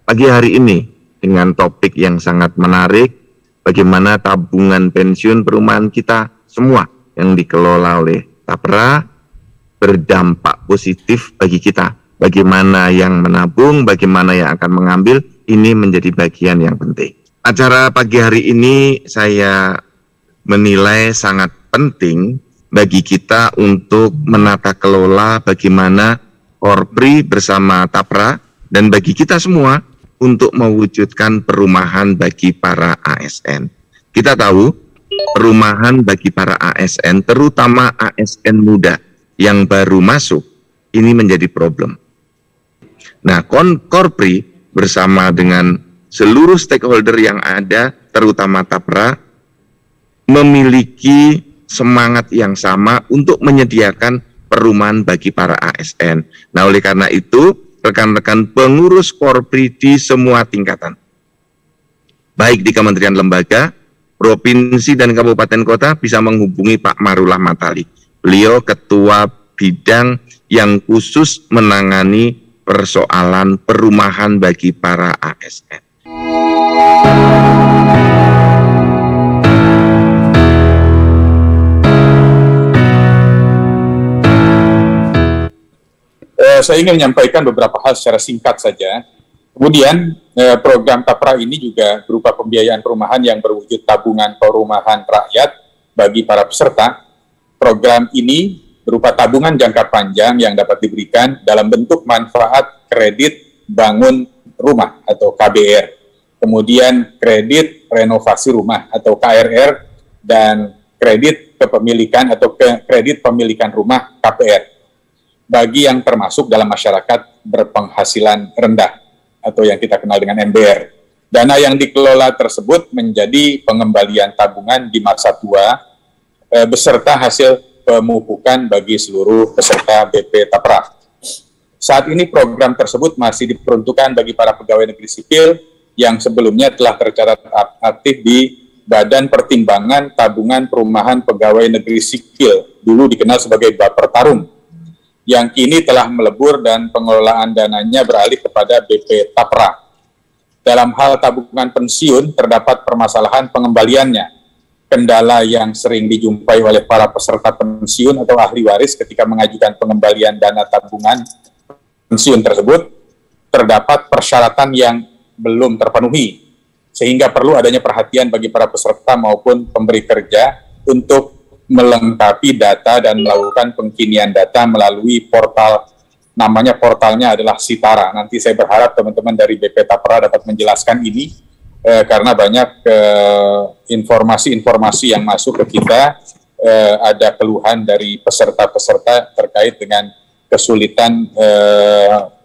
pagi hari ini dengan topik yang sangat menarik, bagaimana tabungan pensiun perumahan kita semua yang dikelola oleh Tapra berdampak positif bagi kita. Bagaimana yang menabung, bagaimana yang akan mengambil, ini menjadi bagian yang penting. Acara pagi hari ini saya menilai sangat penting bagi kita untuk menata kelola bagaimana Korpri bersama Tapra dan bagi kita semua untuk mewujudkan perumahan bagi para ASN. Kita tahu perumahan bagi para ASN, terutama ASN muda yang baru masuk, ini menjadi problem. Nah, Korpri bersama dengan seluruh stakeholder yang ada, terutama Tapra, memiliki semangat yang sama untuk menyediakan perumahan bagi para ASN. Nah, oleh karena itu, rekan-rekan pengurus Korpri di semua tingkatan, baik di kementerian lembaga, provinsi dan kabupaten kota, bisa menghubungi Pak Marullah Matali. Beliau ketua bidang yang khusus menangani persoalan perumahan bagi para ASN. Saya ingin menyampaikan beberapa hal secara singkat saja. Kemudian program Tapra ini juga berupa pembiayaan perumahan yang berwujud tabungan perumahan rakyat bagi para peserta. Program ini berupa tabungan jangka panjang yang dapat diberikan dalam bentuk manfaat kredit bangun rumah atau KBR, kemudian kredit renovasi rumah atau KRR, dan kredit kepemilikan atau kredit pemilikan rumah KPR bagi yang termasuk dalam masyarakat berpenghasilan rendah atau yang kita kenal dengan MBR. Dana yang dikelola tersebut menjadi pengembalian tabungan di masa tua beserta hasil pemupukan bagi seluruh peserta BP Tapra. Saat ini program tersebut masih diperuntukkan bagi para pegawai negeri sipil yang sebelumnya telah tercatat aktif di Badan Pertimbangan Tabungan Perumahan Pegawai Negeri Sipil, dulu dikenal sebagai Bapertarum, yang kini telah melebur dan pengelolaan dananya beralih kepada BP Tapra. Dalam hal tabungan pensiun, terdapat permasalahan pengembaliannya. Kendala yang sering dijumpai oleh para peserta pensiun atau ahli waris ketika mengajukan pengembalian dana tabungan pensiun tersebut, terdapat persyaratan yang belum terpenuhi, sehingga perlu adanya perhatian bagi para peserta maupun pemberi kerja untuk melengkapi data dan melakukan pengkinian data melalui portal, namanya portalnya adalah Sitara. Nanti saya berharap teman-teman dari BP Tapra dapat menjelaskan ini, karena banyak informasi-informasi yang masuk ke kita, ada keluhan dari peserta-peserta terkait dengan kesulitan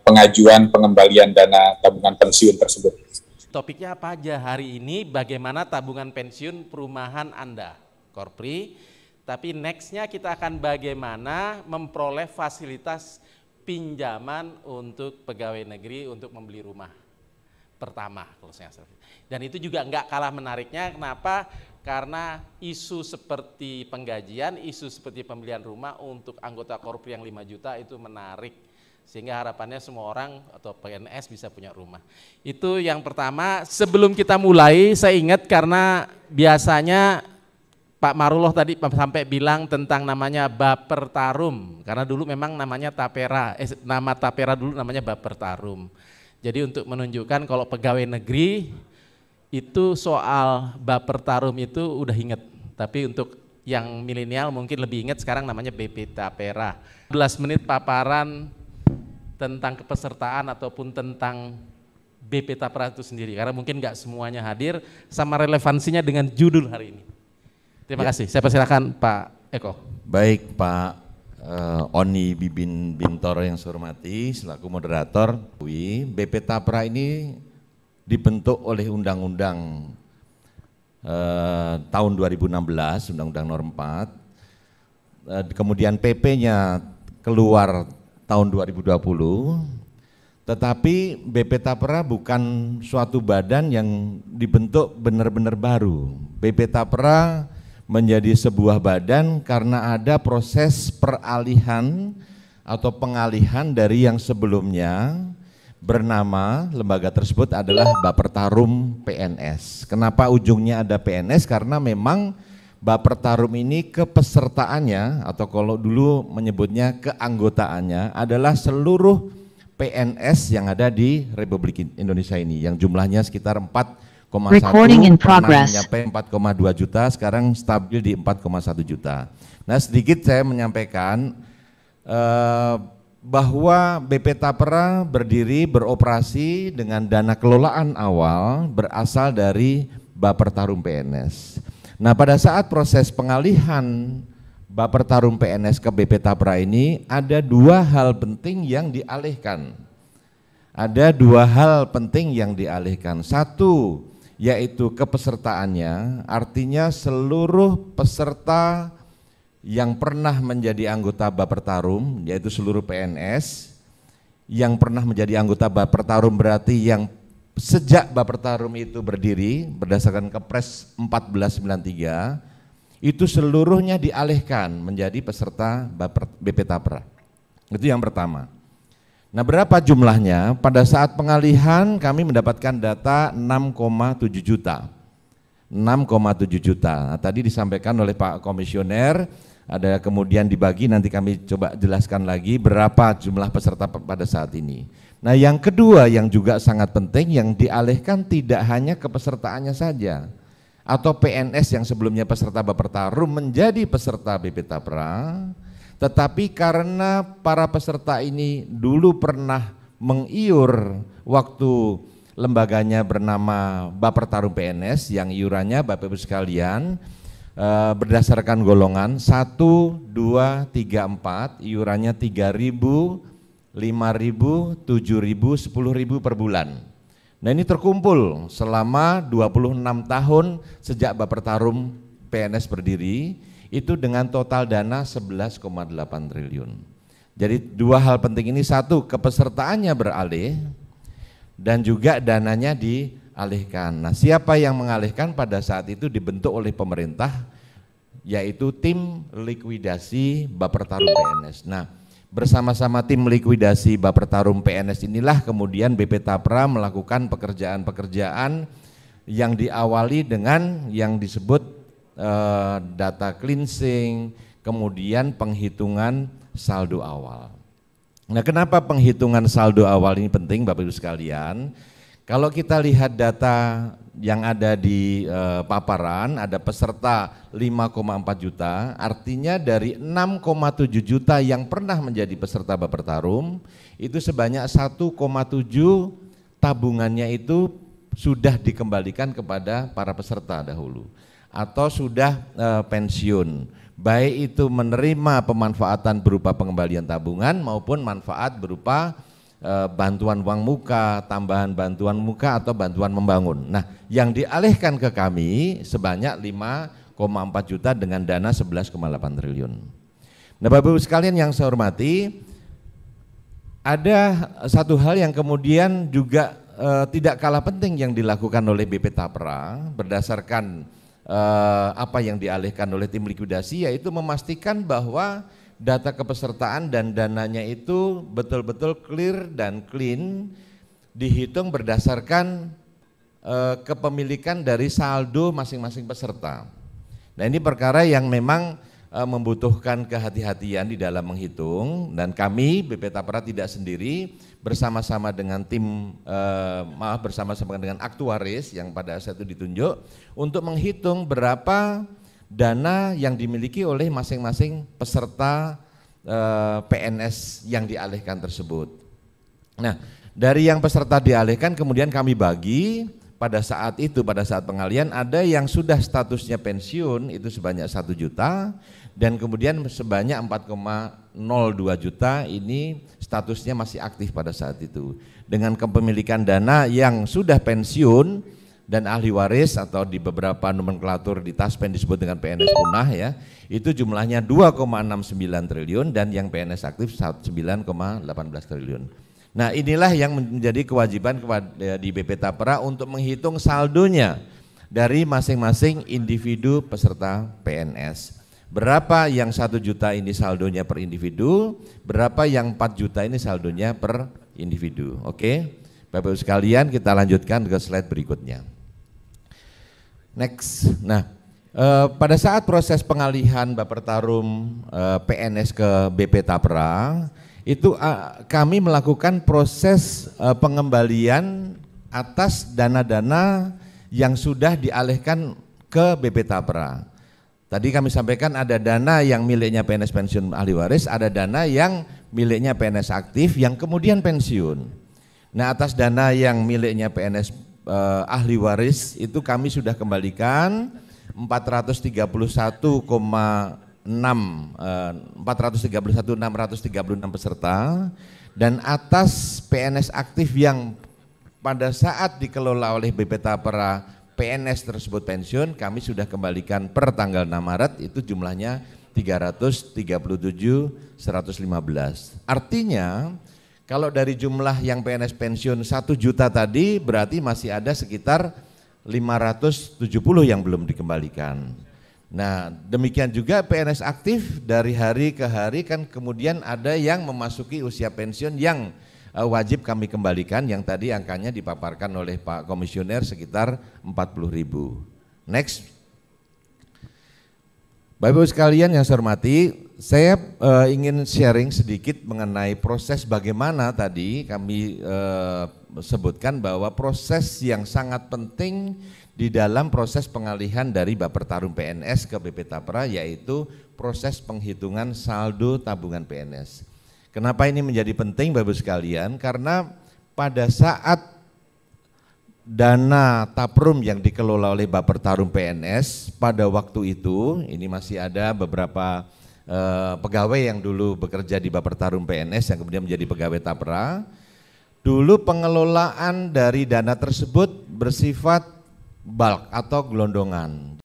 pengajuan pengembalian dana tabungan pensiun tersebut. Topiknya apa aja hari ini, bagaimana tabungan pensiun perumahan Anda, Korpri, tapi nextnya kita akan bagaimana memperoleh fasilitas pinjaman untuk pegawai negeri untuk membeli rumah pertama, kalau saya salah. Dan itu juga nggak kalah menariknya, kenapa? Karena isu seperti penggajian, isu seperti pembelian rumah untuk anggota Korpri yang 5 juta itu menarik, sehingga harapannya semua orang atau PNS bisa punya rumah. Itu yang pertama. Sebelum kita mulai, saya ingat karena biasanya Pak Marullah tadi sampai bilang tentang namanya Bapertarum, karena dulu memang namanya Tapera, nama Tapera dulu namanya Bapertarum. Jadi untuk menunjukkan kalau pegawai negeri itu soal Bapertarum itu udah inget, tapi untuk yang milenial mungkin lebih ingat sekarang namanya BP Tapera. 11 menit paparan tentang kepesertaan ataupun tentang BP Tapera itu sendiri, karena mungkin nggak semuanya hadir sama relevansinya dengan judul hari ini. Terima kasih, saya persilakan Pak Eko. Baik Pak Oni Bibin Bintoro yang saya hormati selaku moderator. BP Tapra ini dibentuk oleh Undang-Undang tahun 2016, Undang-Undang Nomor 4, kemudian PP-nya keluar tahun 2020, tetapi BP Tapra bukan suatu badan yang dibentuk benar-benar baru. BP Tapra menjadi sebuah badan karena ada proses peralihan atau pengalihan dari yang sebelumnya bernama lembaga tersebut adalah Bapertarum PNS. Kenapa ujungnya ada PNS? Karena memang Bapertarum ini kepesertaannya atau kalau dulu menyebutnya keanggotaannya adalah seluruh PNS yang ada di Republik Indonesia ini, yang jumlahnya sekitar 4,1, pernah mencapai 4,2 juta, sekarang stabil di 4,1 juta. Nah, sedikit saya menyampaikan bahwa BP Tapra berdiri beroperasi dengan dana kelolaan awal berasal dari Bapertarum PNS. Nah, pada saat proses pengalihan Bapertarum PNS ke BP Tapra ini ada dua hal penting yang dialihkan. Ada dua hal penting yang dialihkan. Satu, yaitu kepesertaannya, artinya seluruh peserta yang pernah menjadi anggota Bapertarum, yaitu seluruh PNS yang pernah menjadi anggota Bapertarum, berarti yang sejak Bapertarum itu berdiri berdasarkan Kepres 1493 itu seluruhnya dialihkan menjadi peserta BP Tapra. Itu yang pertama. Nah, berapa jumlahnya? Pada saat pengalihan kami mendapatkan data 6,7 juta. 6,7 juta. Nah, tadi disampaikan oleh Pak Komisioner, ada kemudian dibagi, nanti kami coba jelaskan lagi berapa jumlah peserta pada saat ini. Nah, yang kedua yang juga sangat penting, yang dialihkan tidak hanya kepesertaannya saja atau PNS yang sebelumnya peserta Bapertarum menjadi peserta BP Tapra, tetapi karena para peserta ini dulu pernah mengiur waktu lembaganya bernama Bapertarum PNS yang iurannya Bapak Ibu sekalian berdasarkan golongan 1, 2, 3, 4, iurannya 3.000, 5.000, 7.000, 10.000 per bulan. Nah, ini terkumpul selama 26 tahun sejak Bapertarum PNS berdiri, itu dengan total dana 11,8 triliun. Jadi dua hal penting ini, satu kepesertaannya beralih dan juga dananya dialihkan. Nah, siapa yang mengalihkan? Pada saat itu dibentuk oleh pemerintah, yaitu tim likuidasi Bapertarum PNS. Nah, bersama-sama tim likuidasi Bapertarum PNS inilah kemudian BP Tapra melakukan pekerjaan-pekerjaan yang diawali dengan yang disebut data cleansing, kemudian penghitungan saldo awal. Nah, kenapa penghitungan saldo awal ini penting Bapak Ibu sekalian? Kalau kita lihat data yang ada di paparan, ada peserta 5,4 juta, artinya dari 6,7 juta yang pernah menjadi peserta Bapertarum, itu sebanyak 1,7 tabungannya itu sudah dikembalikan kepada para peserta dahulu atau sudah pensiun, baik itu menerima pemanfaatan berupa pengembalian tabungan maupun manfaat berupa bantuan uang muka, tambahan bantuan muka atau bantuan membangun. Nah, yang dialihkan ke kami sebanyak 5,4 juta dengan dana 11,8 triliun. Nah, Bapak Ibu sekalian yang saya hormati, ada satu hal yang kemudian juga tidak kalah penting yang dilakukan oleh BP Tapra berdasarkan apa yang dialihkan oleh tim likuidasi, yaitu memastikan bahwa data kepesertaan dan dananya itu betul-betul clear dan clean, dihitung berdasarkan kepemilikan dari saldo masing-masing peserta. Nah, ini perkara yang memang membutuhkan kehati-hatian di dalam menghitung, dan kami BP Tapra tidak sendiri, bersama-sama dengan tim bersama-sama dengan aktuaris yang pada saat itu ditunjuk untuk menghitung berapa dana yang dimiliki oleh masing-masing peserta PNS yang dialihkan tersebut. Nah, dari yang peserta dialihkan kemudian kami bagi pada saat itu, pada saat pengalihan ada yang sudah statusnya pensiun itu sebanyak 1 juta, dan kemudian sebanyak 4,02 juta ini statusnya masih aktif pada saat itu. Dengan kepemilikan dana yang sudah pensiun dan ahli waris atau di beberapa nomenklatur di Taspen disebut dengan PNS punah ya, itu jumlahnya 2,69 triliun dan yang PNS aktif 9,18 triliun. Nah, inilah yang menjadi kewajiban di BP Tapra untuk menghitung saldonya dari masing-masing individu peserta PNS. Berapa yang 1 juta ini saldonya per individu, berapa yang 4 juta ini saldonya per individu. Oke, Bapak Ibu sekalian, kita lanjutkan ke slide berikutnya. Next. Nah, pada saat proses pengalihan Bapertarum PNS ke BP Tapra, itu kami melakukan proses pengembalian atas dana-dana yang sudah dialihkan ke BP Tapra. Tadi kami sampaikan ada dana yang miliknya PNS pensiun ahli waris, ada dana yang miliknya PNS aktif yang kemudian pensiun. Nah, atas dana yang miliknya PNS ahli waris itu kami sudah kembalikan 431,636 peserta, dan atas PNS aktif yang pada saat dikelola oleh BP Tapra PNS tersebut pensiun, kami sudah kembalikan per tanggal 6 Maret itu jumlahnya 337.115. Artinya kalau dari jumlah yang PNS pensiun 1 juta tadi berarti masih ada sekitar 570 yang belum dikembalikan. Nah, demikian juga PNS aktif dari hari ke hari kan kemudian ada yang memasuki usia pensiun yang wajib kami kembalikan, yang tadi angkanya dipaparkan oleh Pak Komisioner sekitar 40.000. Next. Bapak Ibu sekalian yang saya hormati, saya ingin sharing sedikit mengenai proses bagaimana tadi kami sebutkan bahwa proses yang sangat penting di dalam proses pengalihan dari Bapertarum PNS ke BP Tapra yaitu proses penghitungan saldo tabungan PNS. Kenapa ini menjadi penting Bapak Ibu sekalian? Karena pada saat dana Taprum yang dikelola oleh Bapertarum PNS pada waktu itu, ini masih ada beberapa pegawai yang dulu bekerja di Bapertarum PNS yang kemudian menjadi pegawai Tapra. Dulu pengelolaan dari dana tersebut bersifat bulk atau gelondongan.